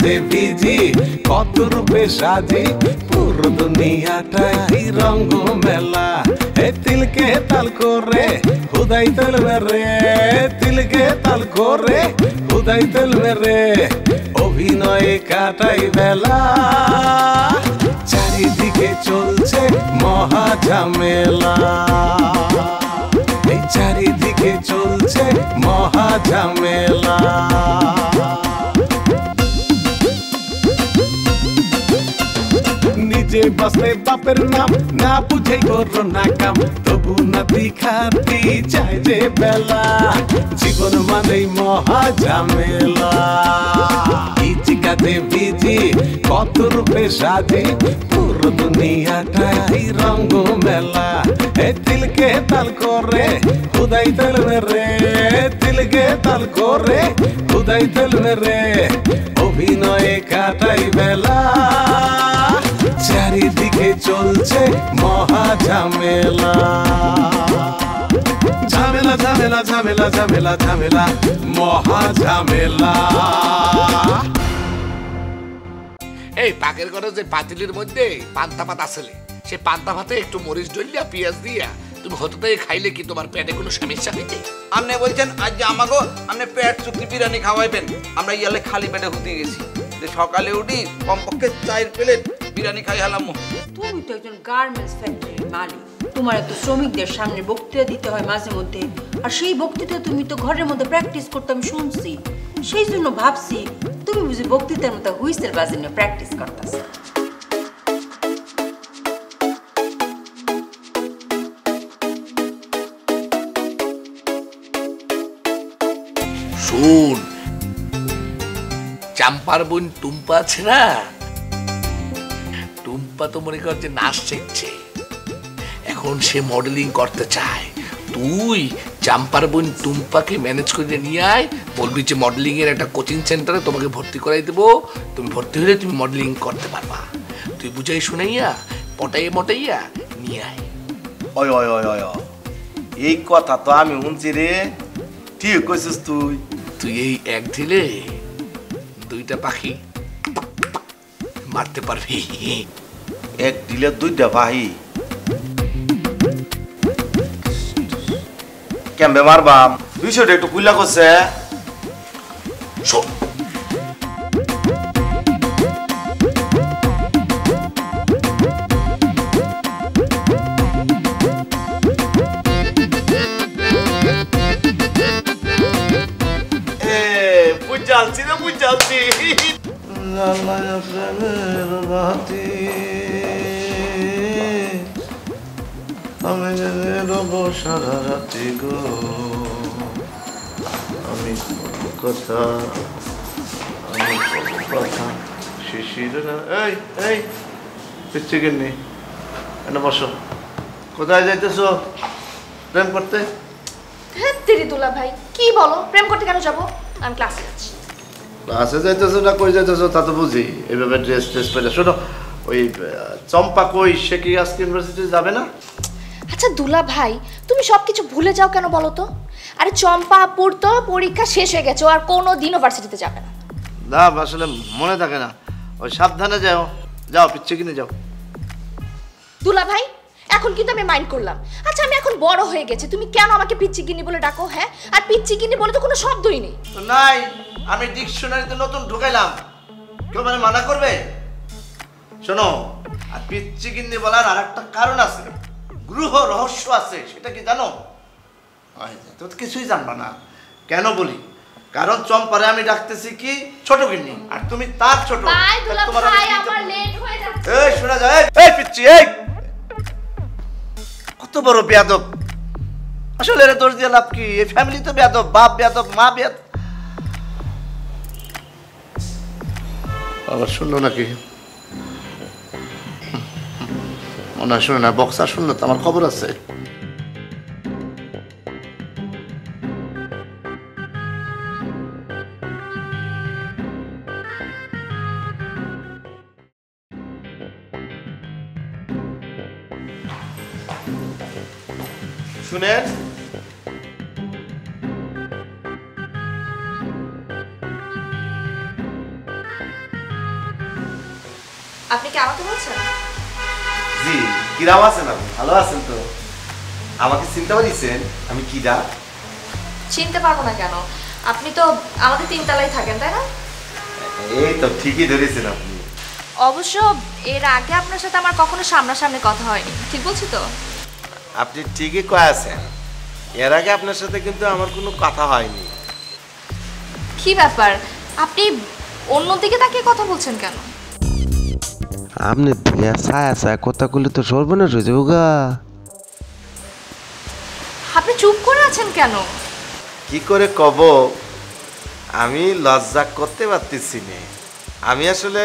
কাতে ভিজি কত রূপে সাজি পুরো দুনিয়াটাই রঙ্গ মেলা এ তিলকে তাল করে হুদাই তেল মেরে তিলকে তাল করে হুদাই তেল মেরে অভিনয়ে কাটাই বেলা চারিদিকে চলছে মহা ঝামেলা এই চারিদিকে চলছে মহা ঝামেলা নিজে বাসলে বাপের নাম না বুঝে করো না কাম তবু নাতি খাতি চাই যে বেলা জীবন মানেই মহা ঝামেলা ইচিকাতে ভিজি কত রূপে সাজি পুরো দুনিয়াটাই রঙ্গ মেলা এ তিলকে তাল করে হুদাই তেল মেরে তিলকে তাল করে হুদাই তেল মেরে অভিনয়ে কাটাই বেলা চারিদিকে চলছে মহা ঝামেলা ঝামেলা ঝামেলা ঝামেলা ঝামেলা ঝামেলা মহা ঝামেলা এই পাকের ঘরে যে পাতিলের মধ্যে পান্তা ভাত আসলে সে পান্তা ভাতে একটু মরিচ ডলিয়া পেঁয়াজ দিয়া তুমি হতটাই খাইলে কি তোমার পেটে কোনো সমস্যা হইতে? আপনি বলছেন আজ যে আমাকে আপনি পেট চুক্তি বিরিয়ানি খাওয়াইবেন, আমরা ইয়ালে খালি পেটে হুতে গেছি যে সকালে উঠি কমপক্ষে 4 প্লেট বিরিয়ানি খাই হালাম। তুমি তো একজন গার্মেন্টস ফ্যাক্টরির মালিক, তোমার তো শ্রমিকদের সামনে বক্তৃতা দিতে হয় মাঝে মধ্যে, আর সেই বক্তৃতা তুমি তো ঘরের মধ্যে প্র্যাকটিস করতে আমি শুনছি, সেই জন্য ভাবছি তুমি বুঝি বক্তৃতার মতো হুইসেল বাজিয়ে প্র্যাকটিস করতেছ। শুন, চাম্পার বোন টুম্পা আছে না, টুম্পা তো মনে কর যে নাচ শিখছে, এখন সে মডেলিং করতে চায়। তুই চাম্পার বোন টুম্পাকে ম্যানেজ করে নিয়ে আয়, বলবি যে মডেলিং এর একটা কোচিং সেন্টারে তোমাকে ভর্তি করাই দেবো, তুমি ভর্তি হলে তুমি মডেলিং করতে পারবা। তুই বুঝাই শুনাইয়া পটাইয়া মটাইয়া নিয়ে আয়। ওই ওই ওই ওই এই কথা তো আমি শুনছি রে, ঠিক কইছিস তুই। তুই এই এক ঢিলে 2টা পাখি মারতে পারবি। এক ঢিলে 2টা পাখি কেমবে মারবাম? বিষয়টা একটু কুইলা করছে। শোন, বুঝালছি না বুঝালছি প্রেমের বাতি আমি রব সারা রাতি গো, আমি কথা আমি কথা শিশির না। এই এই পিচ্ছি কিনি এনে বসো। কোথায় যাইতেছো? প্রেম করতে? হ্যাঁ তেরি দুলা ভাই, কি বলো? প্রেম করতে কেন যাবো? আমি ক্লাসে যাচ্ছি। ক্লাসে যাইতেছো না কই যাইতেছো তা তো বুঝি, এইভাবে ড্রেস ট্রেস পরে। শোনো, ওই চম্পা কই, সে কি আজকে ইউনিভার্সিটি যাবে না? আচ্ছা দুলা ভাই, তুমি সবকিছু ভুলে যাও কেন বলো তো? আরে চম্পা আপুর তো পরীক্ষা শেষ হয়ে গেছে, আর কোনোদিন ইউনিভার্সিটিতে যাবে না। না আসলে মনে থাকে না। ওই সাবধানে যাও, যাও পিচ্ছি কিনে যাও। দুলা ভাই এখন কিন্তু আমি মাইন্ড করলাম। আচ্ছা আমি এখন বড় হয়ে গেছি, তুমি কেন আমাকে পিচ্চি গিনি বলে ডাকো? হ্যাঁ, আর পিচ্চি গিনি বলে তো কোনো শব্দই নেই। নাই, আমি ডিকশনারিতে নতুন ঢুকাইলাম, কেউ মানে মানা করবে? শোনো, আর পিচ্চি গিন্নি বলার আর একটা কারণ আছে, গৃহ রহস্য আছে। সেটা কি জানো? তো কিছুই জানবা না। কেন বলি? কারণ চম্পারে আমি ডাকতেছি কি ছোট গিন্নি, আর তুমি তার ছোট। বাই দুলা ভাই, আমার লেট হয়ে যাচ্ছে। এই শোনা যায়, এই পিচ্চি, এই কত বড় বেয়াদব! আসলে এর দোষ দিয়ে লাভ কি? এই ফ্যামিলি তো বেয়াদব, বাপ বেয়াদব, মা বেয়াদব। আবার শুনলো নাকি? মনে হয় শুনে না। বক্সার শুনলো তো, আমার খবর আছে। শুনেন, আপনি কি আমাকে বলছেন? জি, কিরাম আছেন আপনি? ভালো আছেন তো? আমাকে চিনতে পারছেন আমি কিরা? চিনতে পারবো না কেন? আপনি তো আমাদের 3 তলায় থাকেন, তাই না? এই তো ঠিকই ধরেছেন আপনি। অবশ্য এর আগে আপনার সাথে আমার কখনো সামনাসামনি কথা হয়নি, ঠিক বলছি তো? আপনি ঠিকই কয়ে আছেন, এর আগে আপনার সাথে কিন্তু আমার কোনো কথা হয়নি। কি ব্যাপার, আপনি অন্যদিকে তাকিয়ে কথা বলছেন কেন? আপনি ছায়া ছায়া কথা বললে তো সর্বনাশ হয়ে যাবো গা। আপনি চুপ করে আছেন কেন? কি করে কব, আমি লজ্জা করতে পারতেছি না। আমি আসলে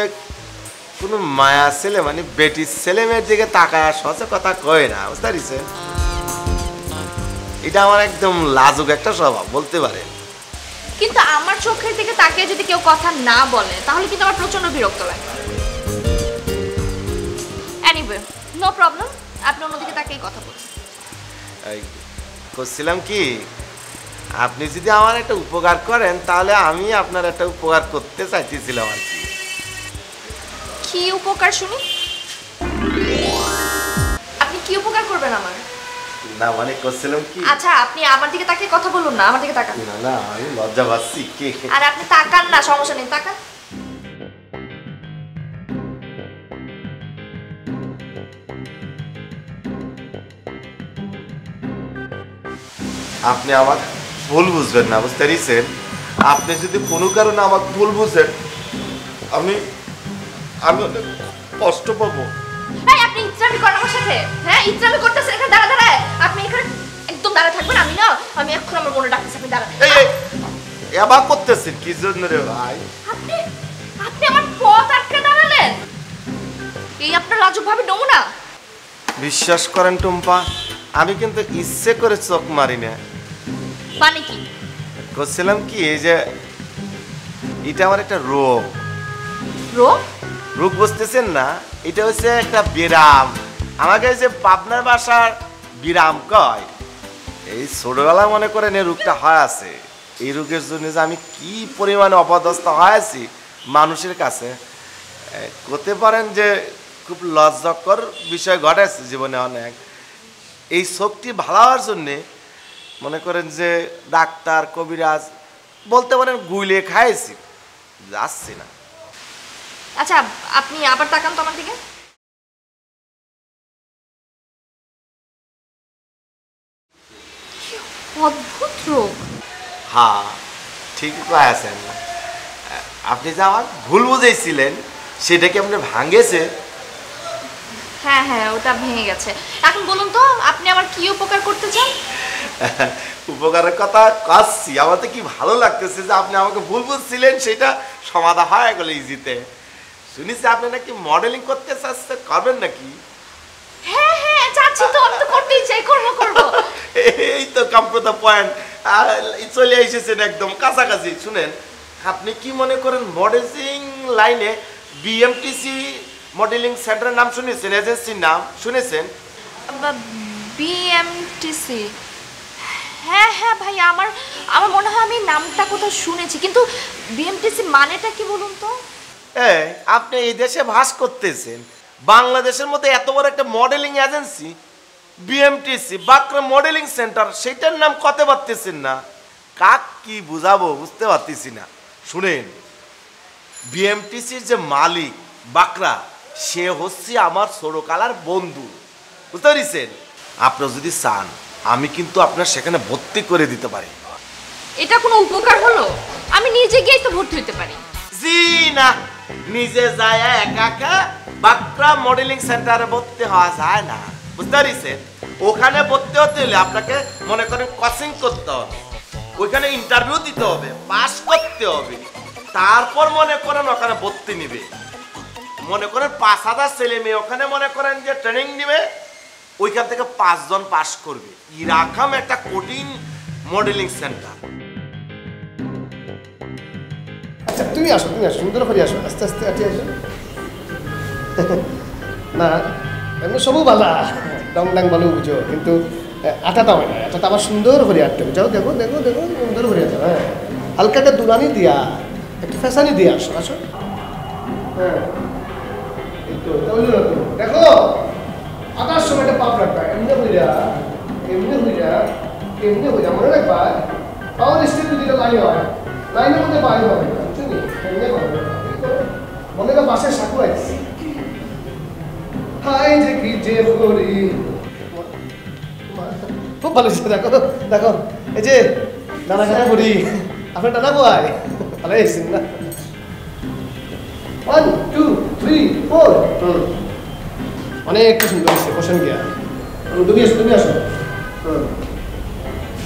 কোনো মায়া ছেলে মানে বেটির ছেলে মেয়ের দিকে তাকায় সহজে কথা কয় না, বুঝতে পারছেন? এটা আমার একদম লাজুক একটা স্বভাব বলতে পারেন। কিন্তু আমার চোখের দিকে তাকিয়ে যদি কেউ কথা না বলে তাহলে কিন্তু আমার প্রচন্ড বিরক্ত লাগে। এনিওয়ে, নো প্রবলেম, আপনি অন্যদিকে তাকিয়ে কথা বলুন। করছিলাম কি, আপনি যদি আমার একটা উপকার করেন তাহলে আমি আপনার একটা উপকার করতে চাইতেছিলাম আর কি। কি উপকার শুনি? আপনি কি উপকার করবেন আমার? না মানে করছিলাম কি, আচ্ছা আপনি আমার দিকে তাকিয়ে কথা বলুন না, আমার দিকে তাকান। না না আমি লজ্জা পাচ্ছি কি। আর আপনি তাকান না, সমস্যা নেই, তাকান। আপনি আমার ভুল বুঝবেন না, বুঝতে পারছেন? আপনি যদি কোনো কারণে আমার ভুল বুঝেন আমি আমি অনেক কষ্ট পাবো। এই আপনি ইচ্ছামি করেন আমার সাথে? হ্যাঁ, ইচ্ছামি করতেছেন এখানে দাঁড়া দাঁড়ায়? আপনি এখানে একদম দাঁড়া থাকবেন, আমি এখন আমার মনে ডাকতেছি, আপনি দাঁড়ান। এই এবার করতেছেন কি জন্য রে ভাই? আপনি আপনি আমার পথ আটকে দাঁড়ালেন, এই আপনার লাজুক ভাবে নমুনা। বিশ্বাস করেন টুম্পা, আমি কিন্তু ইচ্ছে করে চোখ মারি না। মানে কি? করছিলাম কি, এই যে এটা আমার একটা রোগ। রোগ? রোগ বুঝতেছেন না? এটা হচ্ছে একটা বিরাম। আমাকে যে পাবনার বাসার বিরাম কয়, এই ছোটবেলা মনে করেন এই রোগটা হয় আছে। এই রোগের জন্য যে আমি কি পরিমাণে অপদস্থ হয়েছি মানুষের কাছে, করতে পারেন যে খুব লজ্জাকর বিষয় ঘটেছে জীবনে অনেক। এই শক্তি ভালো হওয়ার জন্যে মনে করেন যে ডাক্তার কবিরাজ বলতে পারেন গুইলে খাইছি, যাচ্ছি না। আচ্ছা আপনি আবার তাকান তো আমার দিকে। অদ্ভুত রোগ। হ্যাঁ ঠিকই আছেন আপনি, যে আমার ভুল বুঝেছিলেন সেটা কি আপনি ভাঙেছে? হ্যাঁ হ্যাঁ, ওটা ভেঙে গেছে। এখন বলুন তো আপনি আমার কি উপকার করতে চান? উপকারের কথা কাচ্ছি, আমার তো কি ভালো লাগতেছে যে আপনি আমাকে ভুল বুঝছিলেন সেটা সমাধান হয়ে গেল ইজিতে। শুনেছি আপনি নাকি মডেলিং করতে চাচ্ছেন, করবেন নাকি? হ্যাঁ হ্যাঁ চাচ্ছি তো, আমি তো করতেই চাই, করবো। এই তো কাম টু দ্য পয়েন্ট, চলে এসেছেন একদম কাছাকাছি। শুনেন, আপনি কি মনে করেন মডেলিং লাইনে বিএমটিসি মডেলিং সেন্টারের নাম শুনেছেন? এজেন্সির নাম শুনেছেন? বিএমটিসি? হ্যাঁ হ্যাঁ ভাই, আমার মনে হয় আমি নামটা কোথাও শুনেছি, কিন্তু বিএমটিসি মানেটা কি বলুন তো? আপনি এই দেশে ভাস করতেছেন, বাংলাদেশের মধ্যে এত বড় একটা modelling agency বিএমটিসি Bakra modelling centre, সেটার নাম কত পারতেছেন না? কাক কি বুঝাবো বুঝতে পারতেছি না। শুনেন, বিএমটিসির যে মালিক বাকরা, সে হচ্ছে আমার ছোটকালার বন্ধু, বুঝতে পারছেন? আপনি যদি চান আমি কিন্তু আপনার সেখানে ভর্তি করে দিতে পারি। এটা কোনো উপকার হলো? আমি নিজে গিয়েই তো ভর্তি হতে পারি। জি না, নিজে যায় একা একা বাকরা মডেলিং সেন্টারে ভর্তি হওয়া যায় না, বুঝতে পারছেন? ওখানে ভর্তি হতে হলে আপনাকে মনে করেন কোচিং করতে হবে, ওইখানে ইন্টারভিউ দিতে হবে, পাস করতে হবে, তারপর মনে করেন ওখানে ভর্তি নিবে। মনে করেন 5,000 ছেলে মেয়ে ওখানে মনে করেন যে ট্রেনিং নিবে, ওইখান থেকে 5 জন পাস করবে। এরকম একটা কঠিন মডেলিং সেন্টার। আচ্ছা তুমি আসো সুন্দর করে আসো, আস্তে আস্তে আটি আসো। না এমনি সবও বালা ডং ডাং বালু বুঝো, কিন্তু আটাটা হয় না, আটাটা আবার সুন্দর করে আটতে বুঝাও। দেখো দেখো দেখো সুন্দর করে আসো। হ্যাঁ হালকা একটা দুলানি দিয়া একটু ফ্যাসানি দিয়ে আসো, আসো। হ্যাঁ এই তো তাহলে না তো দেখো আটার সময়টা পাপ রাখবা এমনি হইরা মনে রাখবা পাওয়ার স্টেপ যদি লাইন হয় লাইনের মধ্যে বাইরে হবে বুঝলি এমনি হবে মনে হয় বাসের সাকু আছে হাই যে কি যে করি খুব ভালো হচ্ছে দেখো দেখো এই যে দানা খানা করি আপনার দানা বয় ভালো এসেছেন না 1 2 3 4 অনেকটা সুন্দর হচ্ছে বসেন গিয়া তুমি আসো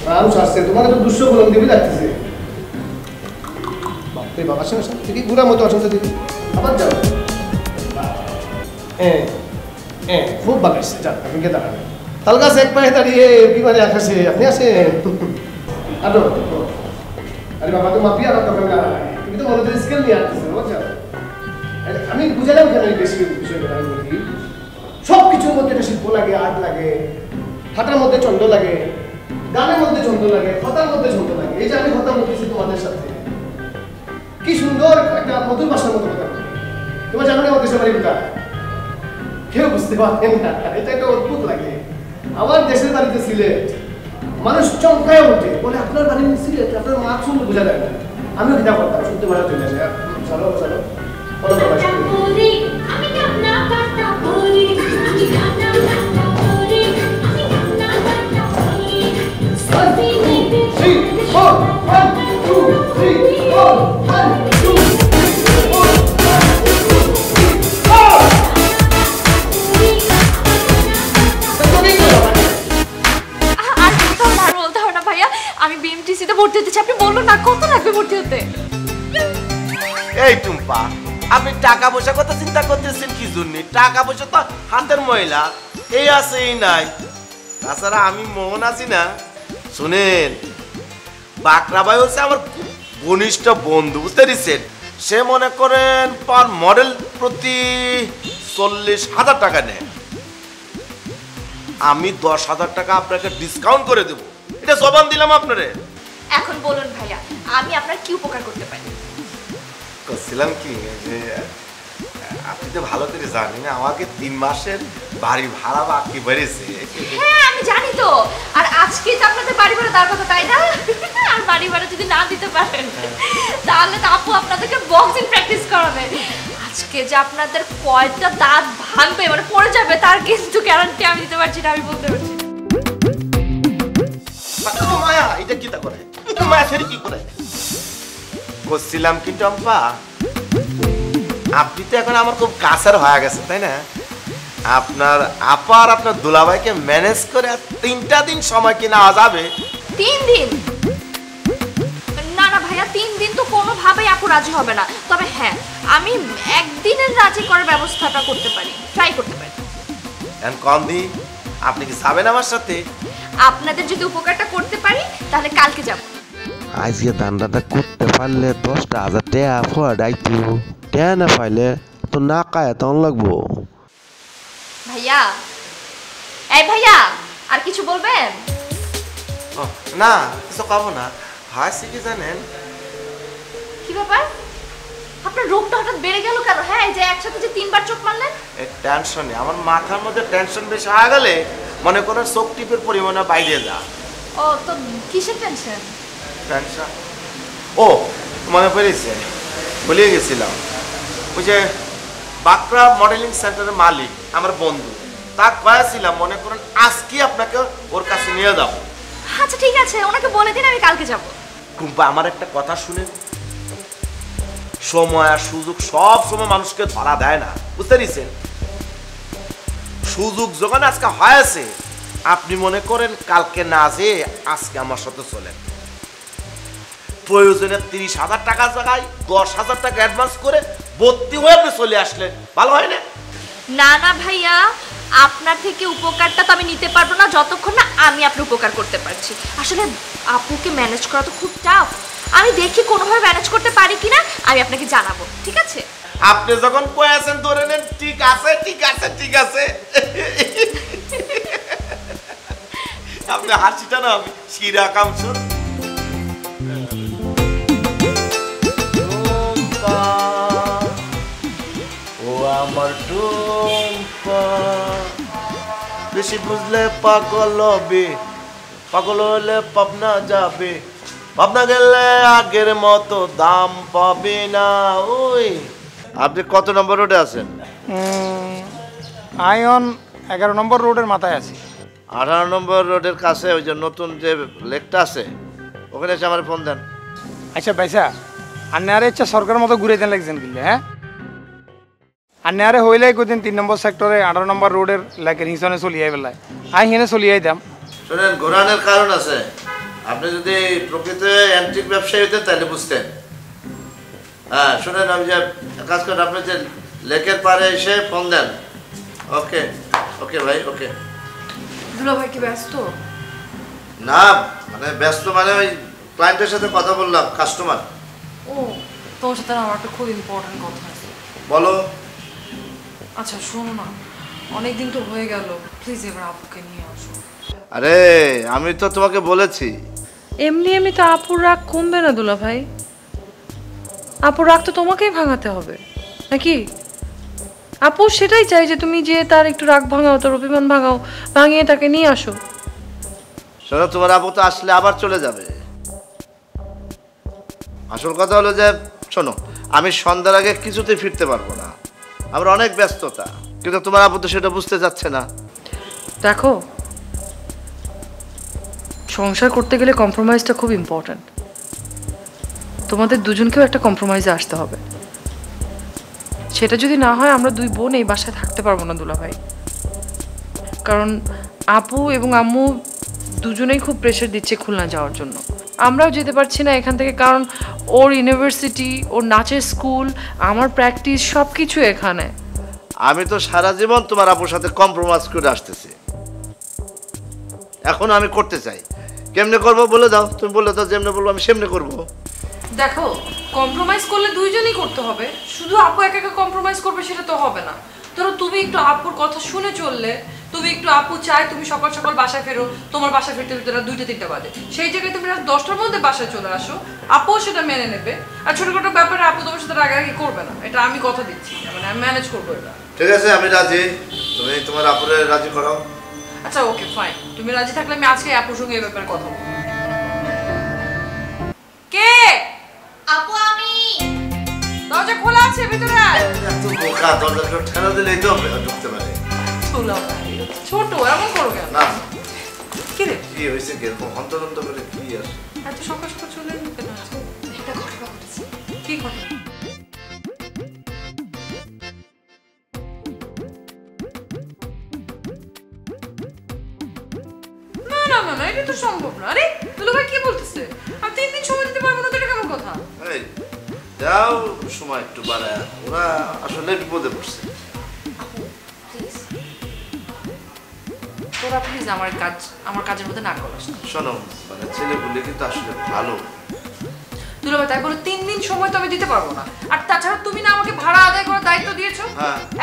মানুষ আসছে তোমার তো দুশো গোলম দিবি লাগতেছে বাপরে বাবার সঙ্গে সাথে থেকে বুড়ার মতো অসংখ্য দিবি আবার যাও খুব ভালো এসছে যান আপনি কে দাঁড়াবেন তাল গাছ এক পায়ে দাঁড়িয়ে বিমানে আকাশে আপনি আসেন আরো আরে বাবা তো মাপিয়া আমার দোকান গাড়ায় তুমি তো মনে স্কেল নিয়ে আসতেছে বুঝছো আমি বুঝালাম কেন এই বেশি বিষয়টা আমি বলি সব কিছুর মধ্যে একটা শিল্প লাগে আর্ট লাগে হাঁটার মধ্যে চন্দ লাগে গানের মধ্যে ছন্দ লাগে কথার মধ্যে ছন্দ লাগে এই যে আমি কথা বলতেছি তোমাদের সাথে কি সুন্দর একটা মধুর ভাষার মতো কথা বলি তোমার জানো না আমার দেশের বাড়ি কোথায় কেউ বুঝতে পারবেন না এটা একটা অদ্ভুত লাগে আমার দেশের বাড়িতে সিলেট মানুষ চমকায় ওঠে বলে আপনার বাড়ি সিলেট আপনার মা শুনতে বোঝা যায় না আমিও কিতাব করতাম শুনতে ভাষা চলে আসে চলো চলো ফলো করো আমি বিএমটিসিতে ভর্তি হতে চাই আপনি বলুন না কত লাগবে ভর্তি হতে এই টুম্পা আপনি টাকা পয়সা কথা চিন্তা করতেছেন কি জন্য টাকা পয়সা তো হাতের ময়লা এই আছে এই নাই তাছাড়া আমি মোহন আছি না শুনেন বাকরা ভাই হচ্ছে আমার ঘনিষ্ঠ বন্ধু বুঝতে দিচ্ছেন সে মনে করেন পার মডেল প্রতি 40,000 টাকা নেয় আমি 10,000 টাকা আপনাকে ডিসকাউন্ট করে দেবো এটা জবান দিলাম আপনারে এখন বলুন ভাইয়া আমি আপনার কি উপকার করতে পারি করছিলাম কি যে আপনি তো ভালো করে জানেন আমাকে 3 মাসের বাড়ি ভাড়া বাকি বেড়েছে হ্যাঁ আমি জানি তো আর আজকে তো আপনাদের বাড়ি ভাড়া দেওয়ার কথা তাই না আর বাড়ি ভাড়া যদি না দিতে পারেন তাহলে তো আপু আপনাদেরকে বক্সিং প্র্যাকটিস করাবে আজকে যে আপনাদের কয়টা দাঁত ভাঙবে মানে পড়ে যাবে তার কিন্তু গ্যারান্টি আমি দিতে পারছি না আমি বলতে পারছি মায়া এটা কি তা করে মায়া সেটা কি করে করছিলাম কি টম্পা আপনি তো এখন আমার খুব কাছের হয়ে গেছে তাই না আপনার আপা আর আপনার দুলাভাইকে ম্যানেজ করে 3টা দিন সময় কি নেওয়া যাবে 3 দিন না না ভাইয়া 3 দিন তো কোনোভাবেই আপু রাজি হবে না তবে হ্যাঁ আমি একদিনের রাজি করার ব্যবস্থাটা করতে পারি ট্রাই করতে পারি এখন কোন দিন আপনি কি যাবেন আমার সাথে আপনাদের যদি উপকারটা করতে পারি তাহলে কালকে যাব আজকে দান্দাটা করতে পারলে 10,000 টাকা ফড়াইতো টাকা না পাইলে তো না কায় তখন লাগবো ভাইয়া এই ভাইয়া আর কিছু বলবেন না কিছু খাবো না হাসি কি জানেন কি ব্যাপার আপনার রোগটা হঠাৎ বেড়ে গেল কেন হ্যাঁ এই যে একসাথে যে 3 বার চোখ মারলেন এই টেনশনে আমার মাথার মধ্যে টেনশন বেশি হয়ে গেলে মনে করেন চোখ টিপের পরিমাণে বাইরে যা ও তো কিসের টেনশন টেনশন ও মনে পড়েছে ভুলে গেছিলাম ওই যে বাকরা মডেলিং সেন্টারের মালিক আমার বন্ধু তা কয়েছিলাম মনে করেন আজকে আপনাকে ওর কাছে নিয়ে যাবো আচ্ছা ঠিক আছে ওনাকে বলে দিন আমি কালকে যাব টুম্পা আমার একটা কথা শুনে সময় আর সুযোগ সব সময় মানুষকে ধরা দেয় না বুঝতে পারছেন সুযোগ যখন আজকে হয়েছে আপনি মনে করেন কালকে না যেয়ে আজকে আমার সাথে চলেন প্রয়োজনে 30,000 টাকা জায়গায় 10,000 টাকা অ্যাডভান্স করে ভর্তি হয়ে আপনি চলে আসলেন ভালো হয় না না না ভাইয়া আপনার থেকে উপকারটা তো আমি নিতে পারবো না যতক্ষণ না আমি আপনার উপকার করতে পারছি আসলে আপুকে ম্যানেজ করা তো খুব টাফ আমি দেখি কোনোভাবে ম্যানেজ করতে পারি কিনা আমি আপনাকে জানাবো ঠিক আছে আপনি যখন কয়েছেন ধরে নেন ঠিক আছে ঠিক আছে ঠিক আছে আপনি হাসিটা না আমি শিরা কামছুন ও আমার টুম্পা বেশি বুঝলে পাগল হবে, পাগল হলে পাবনা যাবে, পাবনা গেলে আগের মতো দাম পাবে না। ওই আপনি কত নম্বর রোডে আছেন? আয়ন 11 নম্বর রোডের মাথায় আছি। 18 নম্বর রোডের কাছে ওই যে নতুন যে লেকটা আছে ওখানে এসে আমার ফোন দেন। আচ্ছা ভাইসা আন্নে আরে ইচ্ছা সরকারের মতো ঘুরে দেন লাগছেন কিনলে, হ্যাঁ আন্নে আরে হইলে কোদিন 3 নম্বর সেক্টরে 18 নম্বর রোডের লেকের হিসনে চলিয়াই বেলায় আই হেনে চলিয়াই দাম। শোনেন, ঘোরানোর কারণ আছে। আপনি যদি প্রকৃত অ্যান্টিক ব্যবসায়ী হতেন তাহলে বুঝতেন। হ্যাঁ শোনেন, আমি যে কাজ করেন, আপনি যে লেকের পাড়ে এসে ফোন দেন। ওকে ওকে ভাই, ওকে। দুলা ভাই কি ব্যস্ত? না মানে ব্যস্ত মানে ওই ক্লায়েন্টের সাথে কথা বললাম, কাস্টমার। ও তোমার সাথে আমার একটা খুব ইম্পর্টেন্ট কথা আছে। বলো। আচ্ছা শোনো না, অনেকদিন তো হয়ে গেল, প্লিজ এবার আপুকে নিয়ে আসো। আরে আমি তো তোমাকে বলেছি। এমনি এমনি তো আপুর রাগ কমবে না দুলা ভাই, আপুর রাগ তো তোমাকেই ভাঙাতে হবে নাকি? আপু সেটাই চাই যে তুমি যে তার একটু রাগ ভাঙাও, তার অভিমান ভাঙাও, ভাঙিয়ে তাকে নিয়ে আসো। শোনো, তোমার আপু তো আসলে আবার চলে যাবে। আসল কথা হলো যে শোনো, আমি সন্ধ্যার আগে কিছুতেই ফিরতে পারবো না, আমার অনেক ব্যস্ততা। কিন্তু তোমার আপু তো সেটা বুঝতে যাচ্ছে না। দেখো, সংসার করতে গেলে কম্প্রোমাইজটা খুব ইম্পর্ট্যান্ট। তোমাদের দুজনকেও একটা কম্প্রোমাইজে আসতে হবে। সেটা যদি না হয় আমরা দুই বোন এই বাসায় থাকতে পারবো না দুলা ভাই। কারণ আপু এবং আম্মু দুজনেই খুব প্রেশার দিচ্ছে খুলনা যাওয়ার জন্য। আমরাও যেতে পারছি না এখান থেকে, কারণ ওর ইউনিভার্সিটি, ওর নাচের স্কুল, আমার প্র্যাকটিস সব কিছু এখানে। আমি তো সারা জীবন তোমার আপুর সাথে কম্প্রোমাইজ করে আসতেছি, এখন আমি করতে চাই। কেমনে করবো বলে দাও, তুমি বলে দাও, যেমনে বলবো আমি সেমনে করবো। দেখো, কম্প্রোমাইজ করলে দুইজনই করতে হবে, শুধু আপু একা একা কম্প্রোমাইজ করবে সেটা তো হবে না। ধরো তুমি একটু আপুর কথা শুনে চললে, তুমি একটু আপু চাই তুমি সকাল সকাল বাসায় ফেরো, তোমার বাসায় ফিরতে ফিরতে 2-3 বাজে, সেই জায়গায় তুমি রাত 10টার মধ্যে বাসায় চলে আসো, আপুও সেটা মেনে নেবে। আর ছোটখাটো ব্যাপারে আপু তোমার সাথে রাগারাগি করবে না, এটা আমি কথা দিচ্ছি, মানে আমি ম্যানেজ করবো এটা। ঠিক আছে, আমি রাজি, তুমি তোমার আপুরে রাজি করাও। আচ্ছা ওকে ফাইন, তুমি রাজি থাকলে আমি আজকে আপুর সঙ্গে এই ব্যাপারে কথা বলবো। কে? আপু আমি। দরজা খোলা আছে, ভিতরে আয়। এত বোকা, দরজাটা ঠেলা দিলেই তো ঢুকতে পারে। ছোট এমন করো কেন? না কি রে, কি হয়েছে, কিরকম হন্তদন্ত করে কি আর? এত সকাল সকাল চলে এলি কেন? একটা ঘটনা ঘটেছে। কি ঘটনা? না না না না, এটা তো সম্ভব না। আরে দুলা ভাই কি বলতেছে? আমি 3 দিন সময় দিতে পারবো না, তো এটা কেমন কথা? এই যাও সময় একটু বাড়ায়, ওরা আসলে বিপদে পড়ছে। প্লিজ তোরা প্লিজ আমার কাজের মধ্যে না করিস। শোনো, মানে ছেলেগুলি কিন্তু আসলে ভালো। দুলা ভাই তাই বলে 3 দিন সময় তো আমি দিতে পারবো না। আর তাছাড়া তুমি না আমাকে ভাড়া আদায় করার দায়িত্ব দিয়েছো,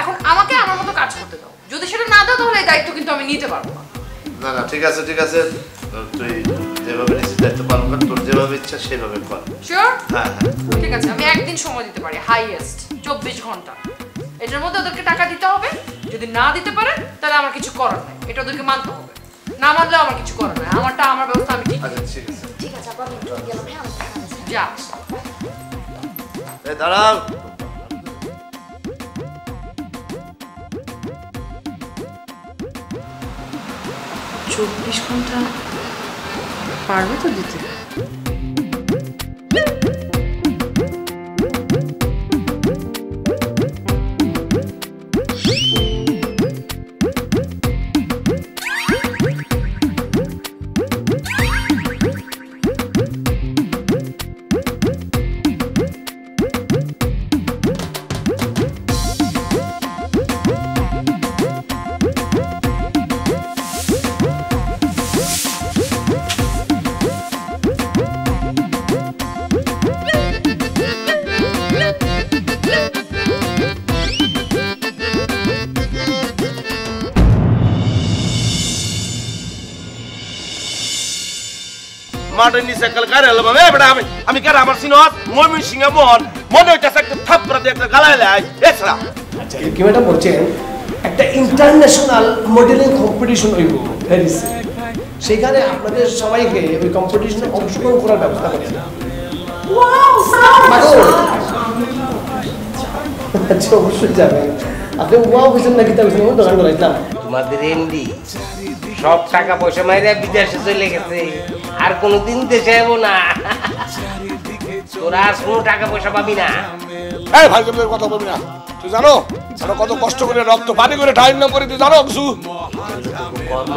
এখন আমাকে আমার মতো কাজ করতে দাও। যদি সেটা না দাও তাহলে এই দায়িত্ব কিন্তু আমি নিতে পারবো না। না না ঠিক আছে ঠিক আছে, তুই যেভাবে নিচ্ছিস দায়িত্ব পালন কর, তোর যেভাবে ইচ্ছা সেভাবে কর। শিওর? হ্যাঁ হ্যাঁ ঠিক আছে, আমি 1 দিন সময় দিতে পারি, হাইয়েস্ট 24 ঘন্টা। এটার মধ্যে ওদেরকে টাকা দিতে হবে। যদি না দিতে পারে তাহলে আমার কিছু করার নাই, এটা ওদেরকে মানতে হবে। না মানলে আমার কিছু করার নাই, আমারটা আমার ব্যবস্থা আমি ঠিক। আচ্ছা ঠিক আছে ঠিক আছে আপু, আমি একটু গেলাম। হ্যাঁ আমার কাজ আছে। যা। এই দাঁড়াও, 24 ঘন্টা পারবে তো দিতে? মাঠের নিচে কাল কারে এলাম আমি কারে আমি কারে আমার সিনহাত ময়মন সিংহে মোহন মনে হইতেছে একটা থাপ্পড়া দিয়ে একটা গালায় লাই এছাড়া। আচ্ছা কি ম্যাডাম বলছেন একটা ইন্টারন্যাশনাল মডেলিং কম্পিটিশন হইব প্যারিসে, সেখানে আপনাদের সবাইকে ওই কম্পিটিশনে অংশগ্রহণ করার ব্যবস্থা করেন। আচ্ছা অবশ্যই যাবেন। আপনি ওয়াও বুঝছেন নাকি? তাহলে দোকান করাইলাম। তোমাদের এমডি সব টাকা পয়সা মাইরা বিদেশে চলে গেছে, আর কোনোদিন দেশে যাবো না। তোরা আর কোনো টাকা পয়সা পাবি না। এই ভাই তোদের কথা বলবি না। তুই জানো আমরা কত কষ্ট করে রক্ত পানি করে টাইম না করে তুই জানো কিছু? কর্ম